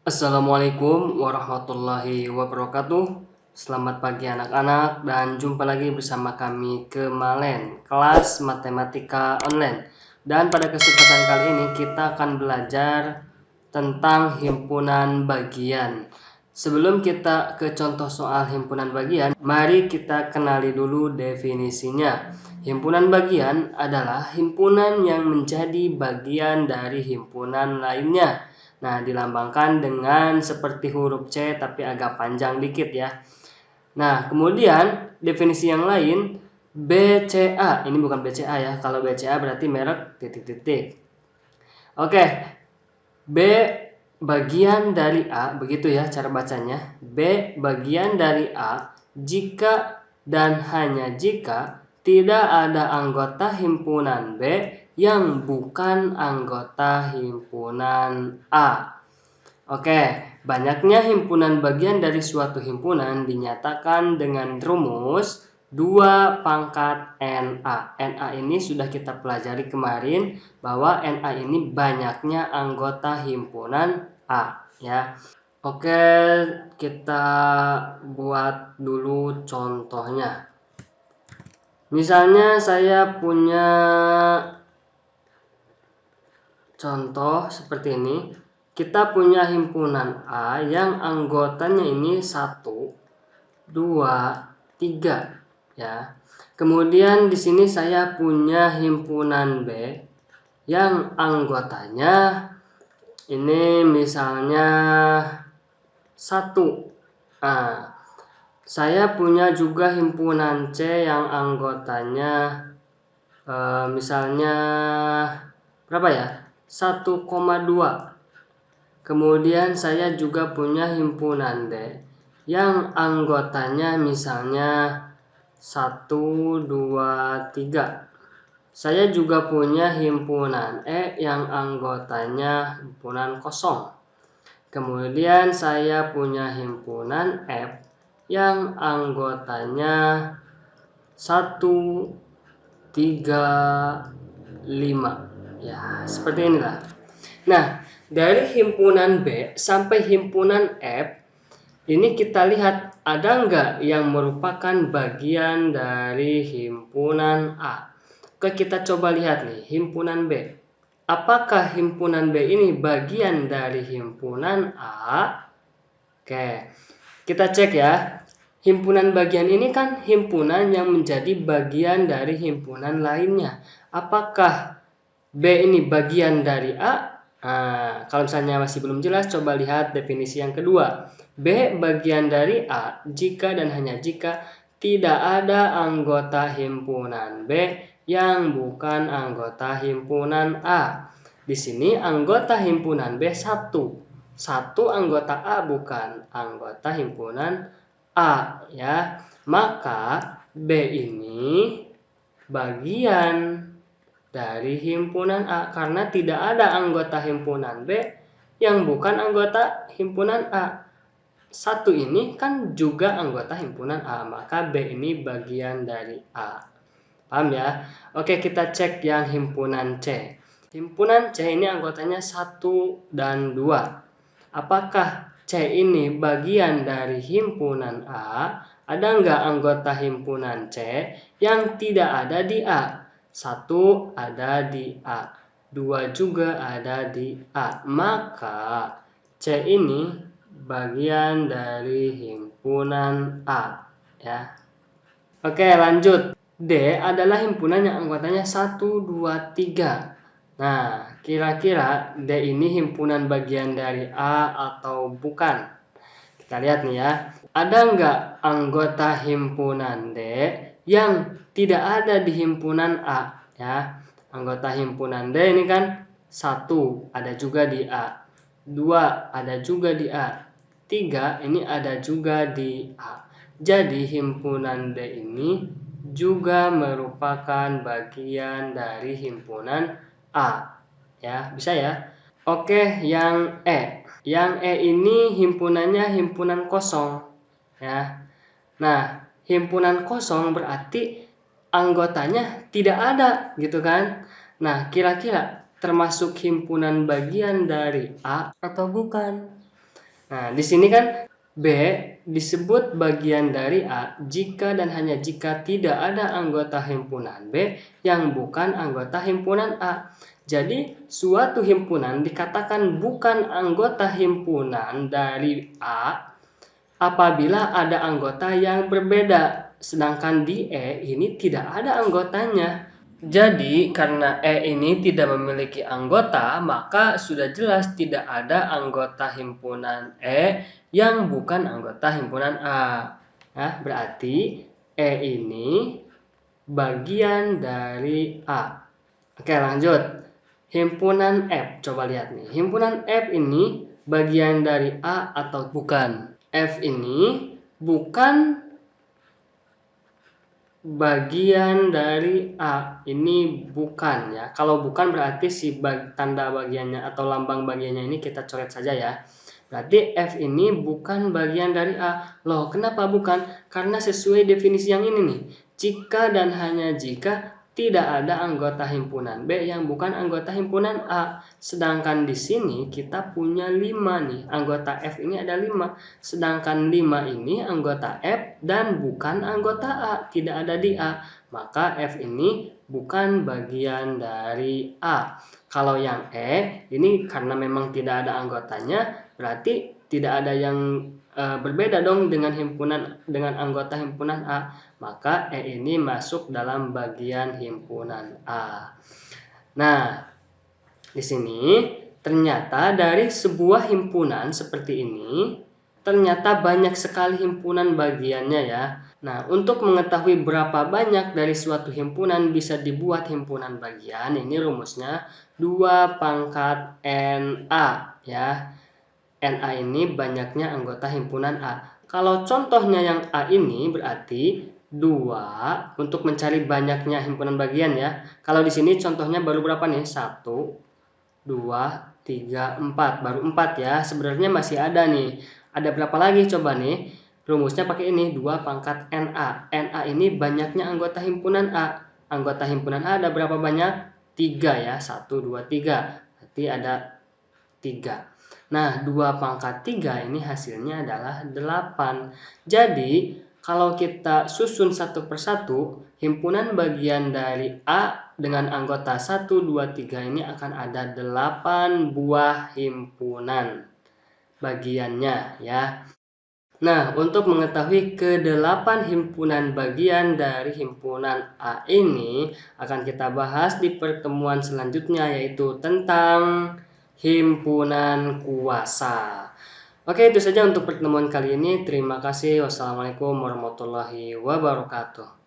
Assalamualaikum warahmatullahi wabarakatuh. Selamat pagi anak-anak dan jumpa lagi bersama kami Kemalen, kelas matematika online. Dan pada kesempatan kali ini kita akan belajar tentang himpunan bagian. Sebelum kita ke contoh soal himpunan bagian, mari kita kenali dulu definisinya. Himpunan bagian adalah himpunan yang menjadi bagian dari himpunan lainnya. Nah, dilambangkan dengan seperti huruf C tapi agak panjang dikit ya. Nah, kemudian definisi yang lain BCA. Ini bukan BCA ya. Kalau BCA berarti merek titik-titik. Oke. B bagian dari A, begitu ya cara bacanya. B bagian dari A jika dan hanya jika tidak ada anggota himpunan B yang bukan anggota himpunan A. Oke, banyaknya himpunan bagian dari suatu himpunan dinyatakan dengan rumus 2 pangkat NA. NA ini sudah kita pelajari kemarin bahwa NA ini banyaknya anggota himpunan A ya. Oke, kita buat dulu contohnya. Misalnya saya punya contoh seperti ini. Kita punya himpunan A yang anggotanya ini 1, 2, 3 ya. Kemudian di sini saya punya himpunan B yang anggotanya ini misalnya 1. Nah, saya punya juga himpunan C yang anggotanya misalnya berapa ya? 1,2. Kemudian saya juga punya himpunan D yang anggotanya misalnya 1, 2, 3. Saya juga punya himpunan E yang anggotanya himpunan kosong. Kemudian saya punya himpunan F yang anggotanya 1, 3, 5. Ya, seperti inilah. Nah, dari himpunan B sampai himpunan F, ini kita lihat ada nggak yang merupakan bagian dari himpunan A. Oke, kita coba lihat nih, himpunan B. Apakah himpunan B ini bagian dari himpunan A? Oke, kita cek ya. Himpunan bagian ini kan himpunan yang menjadi bagian dari himpunan lainnya. Apakah B ini bagian dari A? Nah, kalau misalnya masih belum jelas, coba lihat definisi yang kedua. B bagian dari A jika dan hanya jika tidak ada anggota himpunan B yang bukan anggota himpunan A. Di sini anggota himpunan B 1. Satu anggota A bukan anggota himpunan A ya. Maka B ini bagian dari himpunan A karena tidak ada anggota himpunan B yang bukan anggota himpunan A. 1 ini kan juga anggota himpunan A, maka B ini bagian dari A. Paham ya? Oke, kita cek yang himpunan C. Himpunan C ini anggotanya 1 dan 2. Apakah C ini bagian dari himpunan A? Ada nggak anggota himpunan C yang tidak ada di A? 1 ada di A, 2 juga ada di A. Maka C ini bagian dari himpunan A ya. Oke, lanjut. D adalah himpunan yang anggotanya 1, 2, 3. Nah, kira-kira D ini himpunan bagian dari A atau bukan? Kita lihat nih ya. Ada nggak anggota himpunan D yang tidak ada di himpunan A? Ya, anggota himpunan D ini kan 1 ada juga di A. 2 ada juga di A. 3 ini ada juga di A. Jadi himpunan D ini juga merupakan bagian dari himpunan A. Ya, bisa ya? Oke, yang E. Yang E ini himpunannya himpunan kosong. Ya. Nah, himpunan kosong berarti anggotanya tidak ada, gitu kan? Nah, kira-kira termasuk himpunan bagian dari A atau bukan? Nah, di sini kan B disebut bagian dari A jika dan hanya jika tidak ada anggota himpunan B yang bukan anggota himpunan A. Jadi, suatu himpunan dikatakan bukan anggota himpunan dari A apabila ada anggota yang berbeda, sedangkan di E ini tidak ada anggotanya. Jadi, karena E ini tidak memiliki anggota, maka sudah jelas tidak ada anggota himpunan E yang bukan anggota himpunan A. Nah, berarti E ini bagian dari A. Oke, lanjut. Himpunan F, coba lihat nih. Himpunan F ini bagian dari A atau bukan? F ini bukan bagian dari A, ini bukan ya. Kalau bukan berarti tanda bagiannya atau lambang bagiannya ini kita coret saja ya. Berarti F ini bukan bagian dari A. Loh, kenapa bukan? Karena sesuai definisi yang ini nih. Jika dan hanya jika tidak ada anggota himpunan B yang bukan anggota himpunan A. Sedangkan di sini kita punya 5 nih. Anggota F ini ada 5. Sedangkan 5 ini anggota F dan bukan anggota A. Tidak ada di A. Maka F ini bukan bagian dari A. Kalau yang E, ini karena memang tidak ada anggotanya, berarti tidak ada yang berbeda dong dengan anggota himpunan A, maka E ini masuk dalam bagian himpunan A. Nah, di sini ternyata dari sebuah himpunan seperti ini, ternyata banyak sekali himpunan bagiannya ya. Nah, untuk mengetahui berapa banyak dari suatu himpunan bisa dibuat himpunan bagian, ini rumusnya 2 pangkat NA ya. NA ini banyaknya anggota himpunan A. Kalau contohnya yang A ini berarti 2 untuk mencari banyaknya himpunan bagian ya. Kalau di sini contohnya baru berapa nih? 1, 2, 3, 4. Baru 4 ya. Sebenarnya masih ada nih. Ada berapa lagi coba nih? Rumusnya pakai ini 2 pangkat NA. NA ini banyaknya anggota himpunan A. Anggota himpunan A ada berapa banyak? 3 ya. 1, 2, 3. Berarti ada 3. Nah, 2 pangkat 3 ini hasilnya adalah 8. Jadi, kalau kita susun satu persatu, himpunan bagian dari A dengan anggota 1, 2, 3 ini akan ada 8 buah himpunan bagiannya ya. Nah, untuk mengetahui ke-8 himpunan bagian dari himpunan A ini akan kita bahas di pertemuan selanjutnya, yaitu tentang himpunan kuasa. Oke, itu saja untuk pertemuan kali ini. Terima kasih. Wassalamualaikum warahmatullahi wabarakatuh.